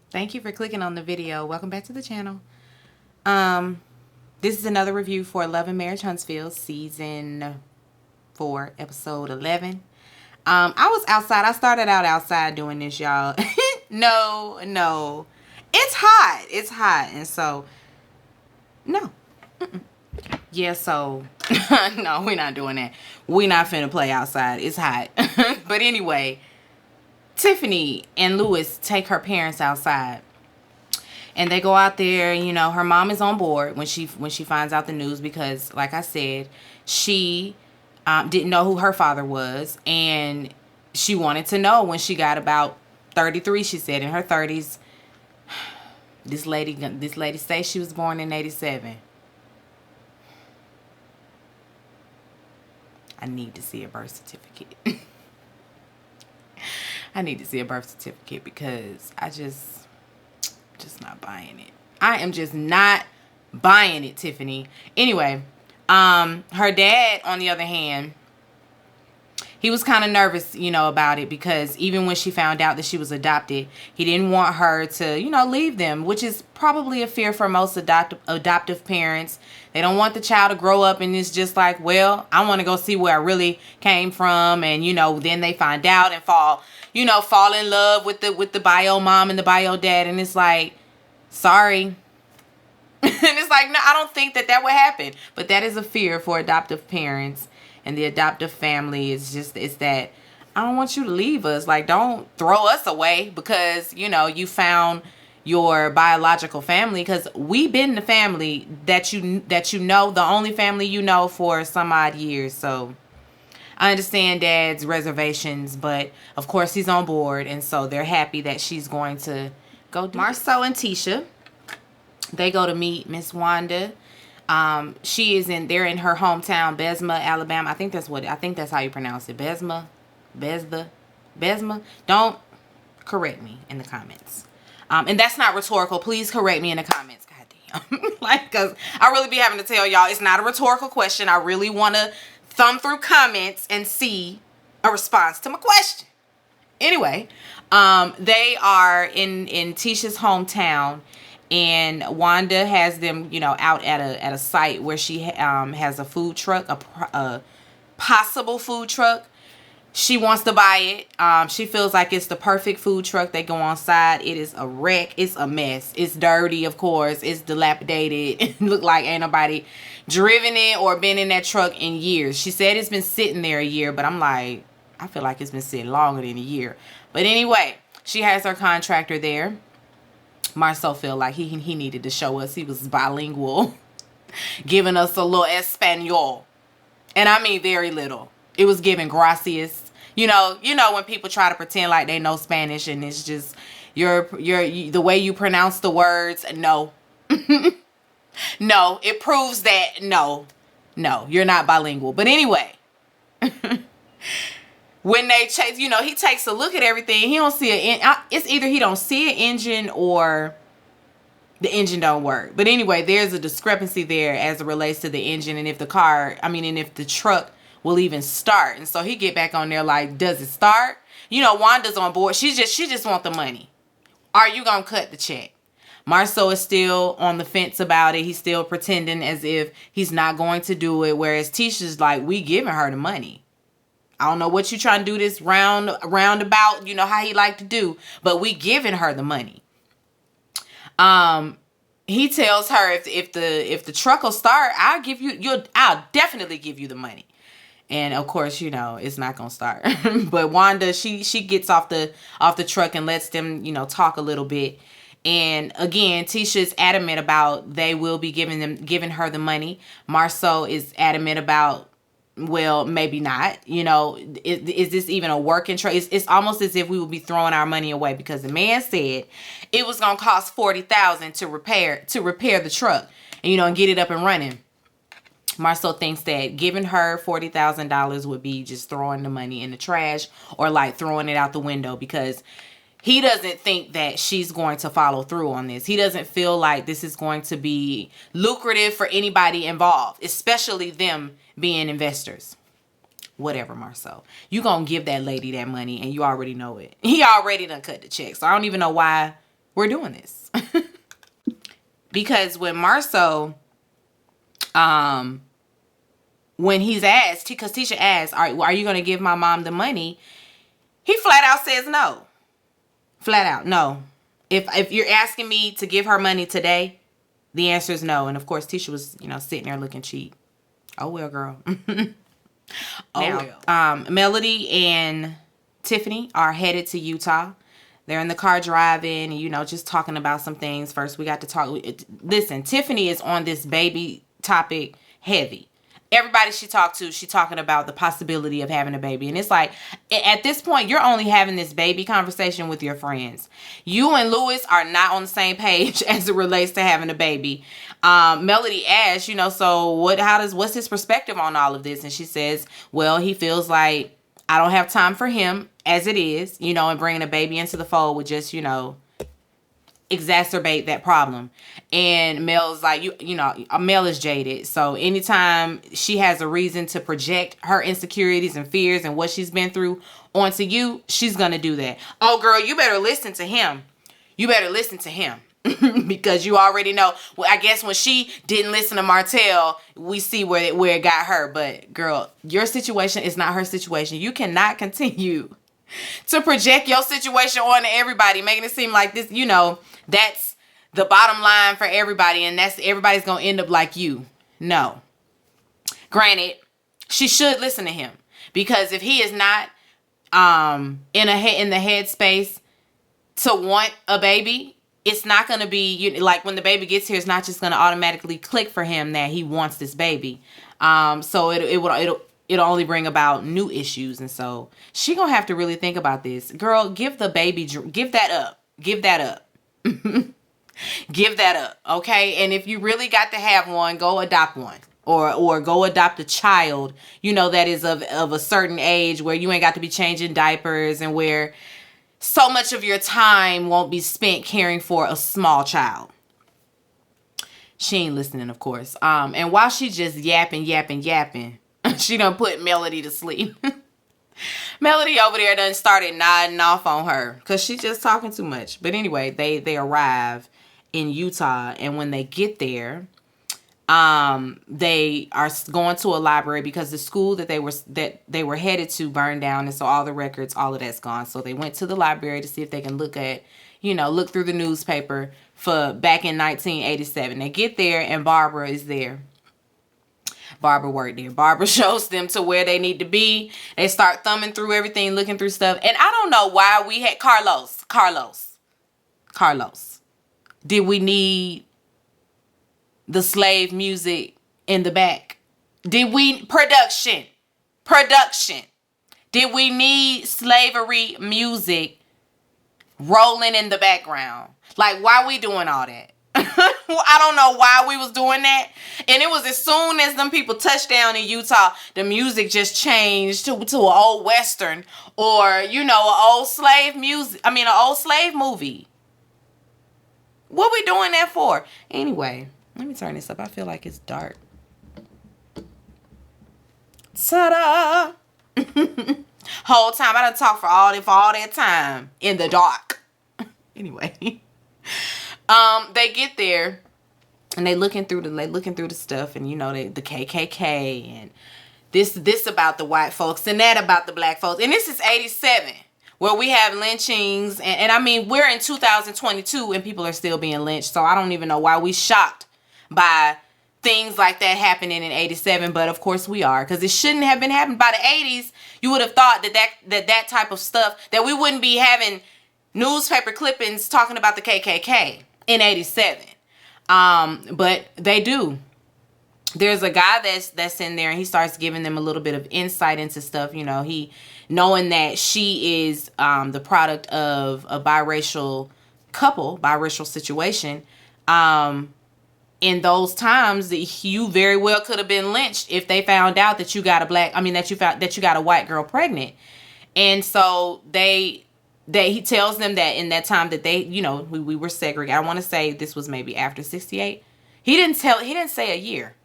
Thank you for clicking on the video. Welcome back to the channel. This is another review for Love and Marriage Huntsville, Season 4, Episode 11. I was outside. I started out outside doing this, y'all. No. It's hot. It's hot. And so, no. Yeah, so, no, we're not doing that. We're not finna play outside. It's hot. But anyway, Tiffany and Lewis take her parents outside. And they go out there, you know, her mom is on board when she finds out the news because, like I said, she didn't know who her father was. And she wanted to know when she got about 33, she said, in her 30s. This lady says she was born in 87. I need to see a birth certificate. I need to see a birth certificate because I just not buying it. I am just not buying it, Tiffany. Anyway, her dad, on the other hand, he was kind of nervous, you know, about it because even when she found out that she was adopted, he didn't want her to, you know, leave them, which is probably a fear for most adoptive parents. They don't want the child to grow up and it's just like, well, I want to go see where I really came from. And, you know, then they find out and fall in love with the bio mom and the bio dad. And it's like, sorry. And it's like, no, I don't think that would happen. But that is a fear for adoptive parents. And the adoptive family is it's that I don't want you to leave us. Like, don't throw us away because, you know, you found your biological family. Because we've been the family that you know, the only family you know for some odd years. So I understand Dad's reservations, but of course he's on board. And so they're happy that she's going to go do Marcel and Tisha. They go to meet Miss Wanda. They're in her hometown, Besma, Alabama. I think that's how you pronounce it. Besma. Don't correct me in the comments. And that's not rhetorical. Please correct me in the comments. God damn. Like, cause I really be having to tell y'all it's not a rhetorical question. I really want to thumb through comments and see a response to my question. Anyway, they are in Tisha's hometown. And Wanda has them, you know, out at a site where she has a food truck, a possible food truck. She wants to buy it. She feels like it's the perfect food truck. They go on side. It is a wreck. It's a mess. It's dirty, of course. It's dilapidated. It look like ain't nobody driven it or been in that truck in years. She said it's been sitting there a year, but I'm like, I feel like it's been sitting longer than a year. But anyway, she has her contractor there. Marcel felt like he needed to show us he was bilingual, giving us a little Espanol, and I mean very little. It was giving gracias. You know when people try to pretend like they know Spanish and it's just the way you pronounce the words. No, no, it proves that no, you're not bilingual. But anyway. When they chase, you know, he takes a look at everything. He don't see it's either he don't see an engine or the engine don't work. But anyway, there's a discrepancy there as it relates to the engine and if the truck will even start. And so he get back on there like, does it start? You know, Wanda's on board. She just want the money. Are you gonna cut the check? Marceau is still on the fence about it. He's still pretending as if he's not going to do it. Whereas Tisha's like, we giving her the money. I don't know what you trying to do this roundabout, you know how he like to do, but we giving her the money. He tells her if the truck will start, I'll definitely give you the money. And of course, you know, it's not gonna start. But Wanda, she gets off the truck and lets them, you know, talk a little bit. And again, Tisha's adamant about they will be giving her the money. Marceau is adamant about, well, maybe not. You know, is this even a working trade? It's almost as if we would be throwing our money away because the man said it was gonna cost $40,000 to repair the truck and, you know, and get it up and running. Marceau thinks that giving her $40,000 would be just throwing the money in the trash or like throwing it out the window because he doesn't think that she's going to follow through on this. He doesn't feel like this is going to be lucrative for anybody involved, especially them being investors. Whatever, Marceau. You gonna give that lady that money and you already know it. He already done cut the check. So I don't even know why we're doing this. Because when Marceau, when he's asked, because Tisha asked, are you going to give my mom the money? He flat out says no. Flat out, no. If you're asking me to give her money today, the answer is no. And of course, Tisha was, sitting there looking cheap. Oh, well, girl. Melody and Tiffany are headed to Eutaw. They're in the car driving and, just talking about some things. First, we got to talk. Listen, Tiffany is on this baby topic heavy. Everybody she talked to, she talking about the possibility of having a baby. And it's like, at this point, you're only having this baby conversation with your friends. You and Louis are not on the same page as it relates to having a baby. Melody asked, so what's his perspective on all of this? And she says, well, he feels like I don't have time for him as it is, and bringing a baby into the fold would just, exacerbate that problem. And Mel's like, Mel is jaded. So anytime she has a reason to project her insecurities and fears and what she's been through onto you, she's going to do that. Oh, girl, you better listen to him. Because you already know. Well, I guess when she didn't listen to Martell, we see where it got her. But girl, your situation is not her situation. You cannot continue to project your situation onto everybody, making it seem like this, that's the bottom line for everybody, and that's everybody's gonna end up like you. No. Granted, she should listen to him, because if he is not in the headspace to want a baby, it's not gonna be like when the baby gets here, it's not just gonna automatically click for him that he wants this baby. So it'll only bring about new issues, and so she gonna have to really think about this. Girl, give the baby, give that up. Give that up, okay? And if you really got to have one, go adopt one, or go adopt a child, that is of a certain age where you ain't got to be changing diapers, and where so much of your time won't be spent caring for a small child. She ain't listening, of course. And while she just yapping, she done put Melody to sleep. Melody over there done started nodding off on her because she's just talking too much. But anyway, they arrive in Eutaw, and when they get there, they are going to a library because the school that they were headed to burned down, and so all the records, all of that's gone. So they went to the library to see if they can look through the newspaper for back in 1987. They get there, and Barbara is there. Barbara worked there. Barbara shows them to where they need to be. They start thumbing through everything, looking through stuff. And I don't know why we had Carlos. Did we need the slave music in the back? Did we production? Did we need slavery music rolling in the background? Like, why we doing all that? I don't know why we was doing that. And it was as soon as them people touched down in Eutaw, the music just changed to an old Western, or, an old slave an old slave movie. What we doing that for? Anyway, let me turn this up. I feel like it's dark. Ta-da! Whole time I done talked for all that time in the dark. Anyway. They get there, and they looking through the stuff, and the KKK, and this about the white folks, and that about the black folks, and this is 87, where we have lynchings, and I mean, we're in 2022, and people are still being lynched, so I don't even know why we shocked by things like that happening in 87, but of course we are, because it shouldn't have been happening by the 80s. You would have thought that type of stuff, that we wouldn't be having newspaper clippings talking about the KKK in 87. But they do. There's a guy that's in there, and he starts giving them a little bit of insight into stuff. He knowing that she is the product of a biracial situation. In those times, you very well could have been lynched if they found out that you got that you got a white girl pregnant. And so he tells them that in that time that we were segregated. I want to say this was maybe after 68. He didn't say a year.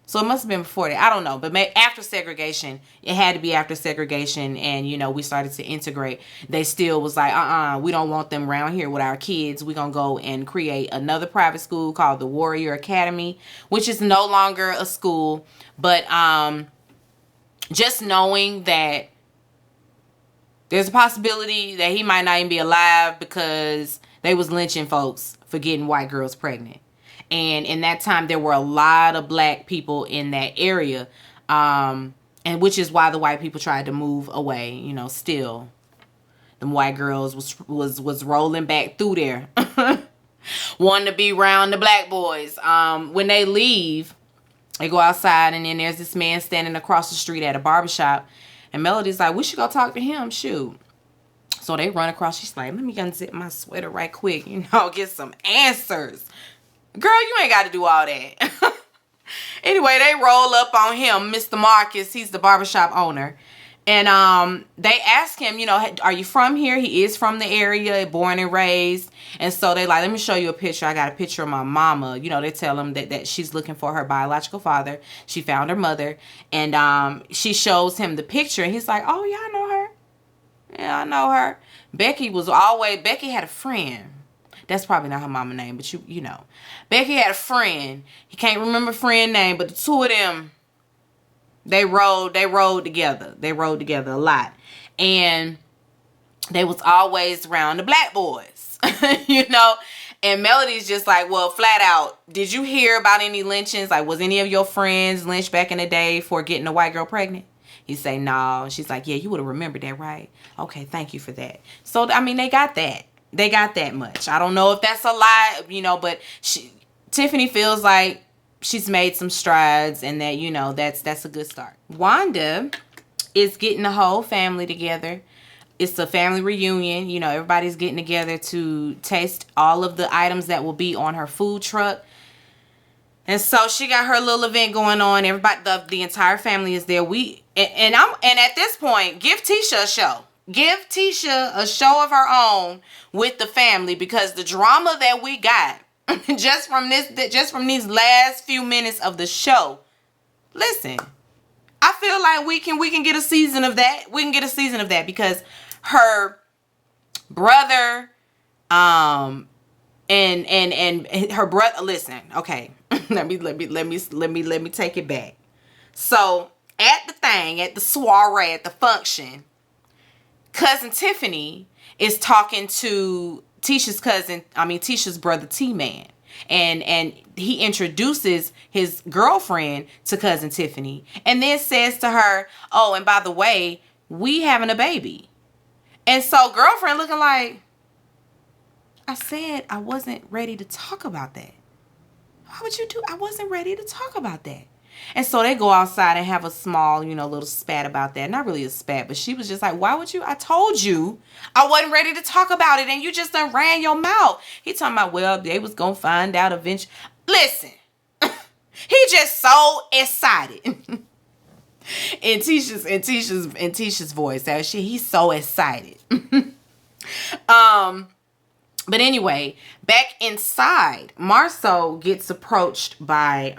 So it must have been before that. I don't know. But after segregation, it had to be after segregation. And, we started to integrate. They still was like, we don't want them around here with our kids. We're going to go and create another private school called the Warrior Academy, which is no longer a school. But just knowing that there's a possibility that he might not even be alive because they was lynching folks for getting white girls pregnant. And in that time, there were a lot of black people in that area. And which is why the white people tried to move away, still. Them white girls was rolling back through there. Wanting to be around the black boys. When they leave, they go outside and then there's this man standing across the street at a barbershop. And Melody's like, we should go talk to him, shoot. So they run across. She's like, let me unzip my sweater right quick, get some answers. Girl, you ain't got to do all that. Anyway, they roll up on him, Mr. Marcus. He's the barbershop owner. And they ask him, are you from here? He is from the area, born and raised. And so they like, let me show you a picture. I got a picture of my mama. They tell him that she's looking for her biological father. She found her mother. And she shows him the picture. And he's like, oh, yeah, I know her. Yeah, I know her. Becky had a friend. That's probably not her mama name, but you know. Becky had a friend. He can't remember friend name, but the two of them, they rode together. They rode together a lot. And they was always around the black boys, And Melody's just like, well, flat out, did you hear about any lynchings? Like, was any of your friends lynched back in the day for getting a white girl pregnant? He say, no. She's like, yeah, you would have remembered that, right? Okay, thank you for that. So, they got that. They got that much. I don't know if that's a lie, but Tiffany feels like she's made some strides and that, that's a good start. Wanda is getting the whole family together. It's a family reunion. Everybody's getting together to taste all of the items that will be on her food truck. And so she got her little event going on. Everybody, the entire family is there. And at this point, give Tisha a show. Give Tisha a show of her own with the family, because the drama that we got just from these last few minutes of the show. Listen, I feel like we can get a season of that. We can get a season of that because her brother, and her brother. Listen, okay, let me take it back. So at the soiree, at the function, Cousin Tiffany is talking to Tisha's brother T-Man. And he introduces his girlfriend to Cousin Tiffany. And then says to her, oh, and by the way, we having a baby. And so girlfriend looking like, I said I wasn't ready to talk about that. Why would you do? I wasn't ready to talk about that. And so they go outside and have a small, little spat about that. Not really a spat, but she was just like, why would you? I told you I wasn't ready to talk about it and you just done ran your mouth. He talking about, well, they was going to find out eventually. Listen, he just so excited. in Tisha's voice. He's so excited. But anyway, back inside, Marceau gets approached by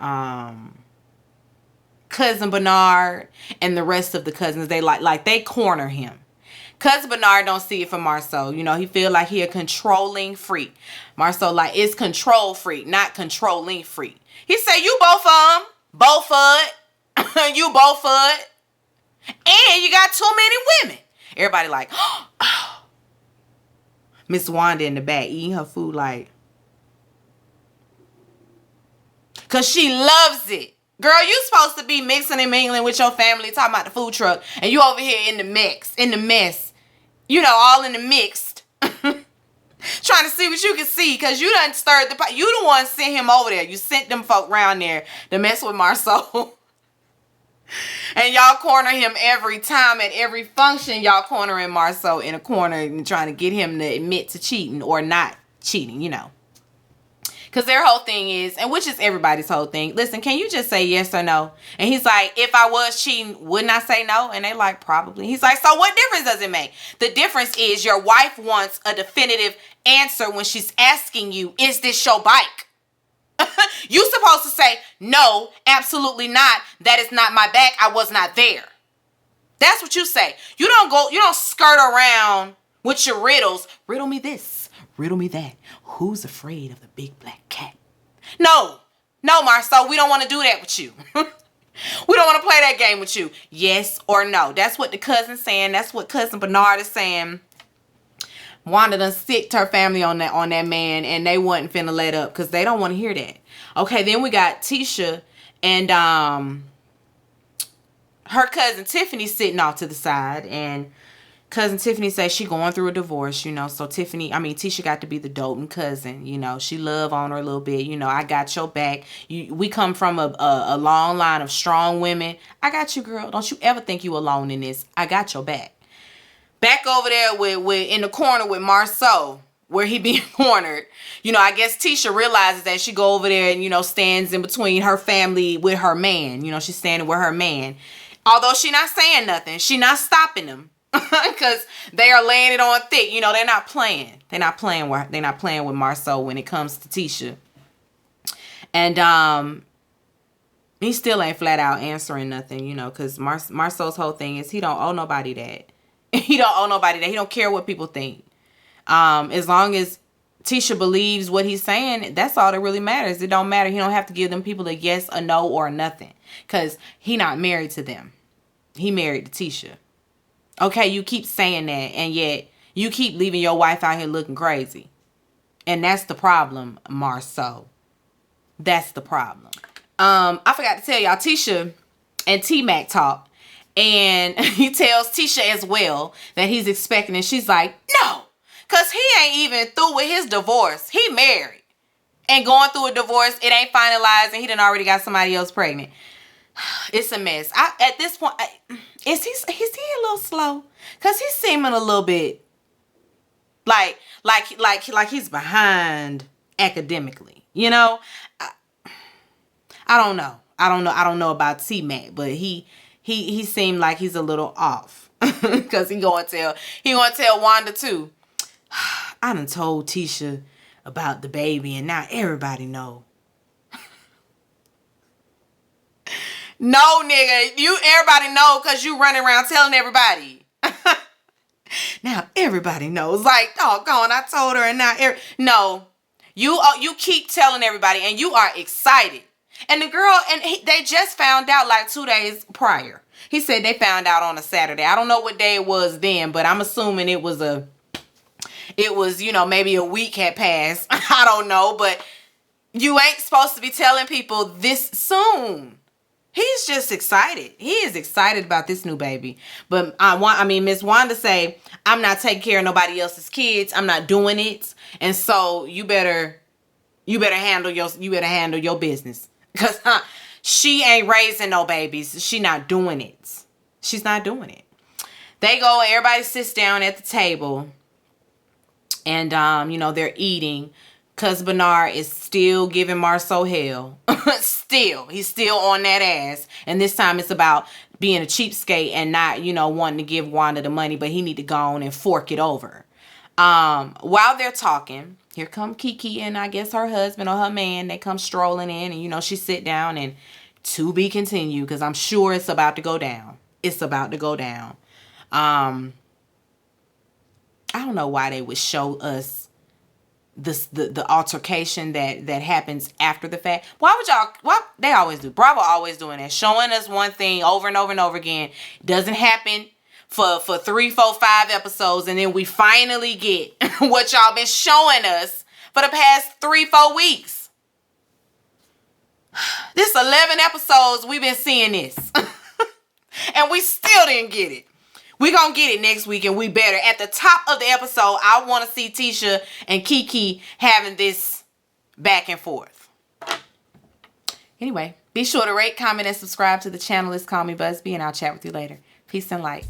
Cousin Bernard and the rest of the cousins. They they corner him. Cousin Bernard don't see it for Marceau. He feel like he a controlling freak. Marceau it's control freak, not controlling freak. He say, you both of them. Both of it. You both of it. And you got too many women. Everybody like, oh. Miss Wanda in the back eating her food because she loves it. Girl, you supposed to be mixing and mingling with your family, talking about the food truck, and you over here in the mess. All in the mixed. Trying to see what you can see, because you done stirred the pot. You the one sent him over there. You sent them folk around there to mess with Marceau. And y'all corner him every time at every function. Y'all cornering Marceau in a corner and trying to get him to admit to cheating or not cheating, Because their whole thing is, and which is everybody's whole thing, listen, can you just say yes or no? And he's like, if I was cheating, wouldn't I say no? And they like, probably. He's like, so what difference does it make? The difference is your wife wants a definitive answer when she's asking you, is this your bike? You supposed to say, no, absolutely not. That is not my back. I was not there. That's what you say. You don't skirt around with your riddles. Riddle me this, riddle me that. Who's afraid of the big black cat? No, Marcel, we don't want to do that with you. We don't want to play that game with you. Yes or no. That's what the cousin's saying. That's what cousin Bernard is saying. Wanda done sicked her family on that man, and they wasn't finna let up because they don't want to hear that. Okay, then we got Tisha and her cousin Tiffany sitting off to the side, and cousin Tiffany says she going through a divorce, you know. So Tisha got to be the doting cousin, you know. She love on her a little bit, you know. I got your back. We come from a long line of strong women. I got you, girl. Don't you ever think you alone in this. I got your back. Back over there with in the corner with Marceau, where he being cornered. You know, I guess Tisha realizes that she go over there and, you know, stands in between her family with her man. You know, she's standing with her man. Although she not saying nothing, she not stopping them. Because they are laying it on thick. You know, they're not playing. They're not playing with Marceau when it comes to Tisha. And he still ain't flat out answering nothing, you know, because Marceau's whole thing is he don't owe nobody that. He don't owe nobody that. He don't care what people think. As long as Tisha believes what he's saying, that's all that really matters. It don't matter. He don't have to give them people a yes, a no, or a nothing. Because he not married to them. He married to Tisha. Okay, you keep saying that, and yet you keep leaving your wife out here looking crazy. And that's the problem, Marceau. That's the problem. I forgot to tell y'all, Tisha and T-Mac talk. And he tells Tisha as well that he's expecting, and she's like, no. Because he ain't even through with his divorce. He married. And going through a divorce, it ain't finalized, and he done already got somebody else pregnant. It's a mess. At this point, is he a little slow? Because he's seeming a little bit like he's behind academically. You know? I don't know. I don't know about T-Mac, but he seemed like he's a little off. Because he gonna tell Wanda too. I done told Tisha about the baby, and now everybody know. No, nigga, everybody know because you running around telling everybody. Now everybody knows. Like, doggone, I told her, and now no, you keep telling everybody, and you are excited. And the girl, they just found out like 2 days prior. He said they found out on a Saturday. I don't know what day it was then, but I'm assuming it was you know, maybe a week had passed. I don't know, but you ain't supposed to be telling people this soon. He's just excited. He is excited about this new baby. But Miss Wanda say, I'm not taking care of nobody else's kids. I'm not doing it. And so you better handle your business. Because she ain't raising no babies. She not doing it. She's not doing it. They go, everybody sits down at the table. And, you know, they're eating. Cuz Bernard is still giving Marceau hell. He's still on that ass. And this time it's about being a cheapskate and not, you know, wanting to give Wanda the money, but he need to go on and fork it over. While they're talking, here come Kiki and I guess her husband or her man. They come strolling in, and, you know, she sit down, and to be continued, because I'm sure it's about to go down. It's about to go down. I don't know why they would show us the altercation that happens after the fact. Why they always do. Bravo always doing that. Showing us one thing over and over and over again. Doesn't happen for 3, 4, 5 episodes, and then we finally get what y'all been showing us for the past 3, 4 weeks. This 11 episodes we've been seeing this. And we still didn't get it. We're going to get it next week, and we better. At the top of the episode, I want to see Tisha and Kiki having this back and forth. Anyway, be sure to rate, comment, and subscribe to the channel. It's Call Me Busby, and I'll chat with you later. Peace and light.